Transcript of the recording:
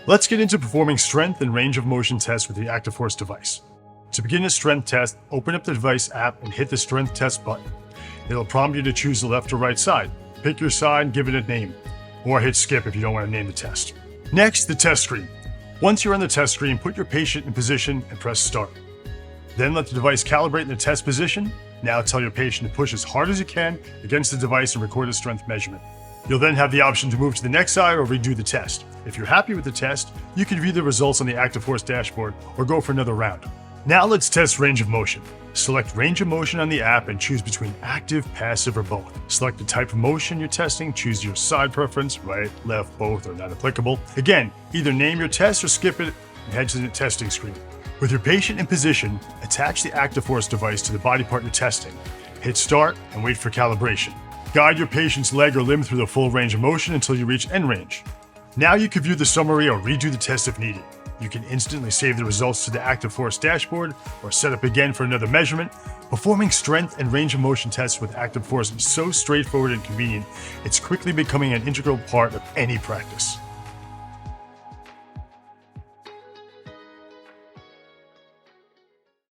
Let's get into performing strength and range of motion tests with the ActivForce device. To begin a strength test, open up the device app and hit the strength test button. It'll prompt you to choose the left or right side. Pick your side and give it a name, or hit skip if you don't want to name the test. Next, the test screen. Once you're on the test screen, put your patient in position and press start. Then let the device calibrate in the test position. Now tell your patient to push as hard as you can against the device and record a strength measurement. You'll then have the option to move to the next side or redo the test. If you're happy with the test, you can view the results on the ActivForce dashboard or go for another round. Now let's test range of motion. Select range of motion on the app and choose between active, passive, or both. Select the type of motion you're testing, choose your side preference, right, left, both, or not applicable. Again, either name your test or skip it and head to the testing screen. With your patient in position, attach the ActivForce device to the body part you're testing. Hit start and wait for calibration. Guide your patient's leg or limb through the full range of motion until you reach end range. Now you can view the summary or redo the test if needed. You can instantly save the results to the ActivForce dashboard or set up again for another measurement. Performing strength and range of motion tests with ActivForce is so straightforward and convenient, it's quickly becoming an integral part of any practice.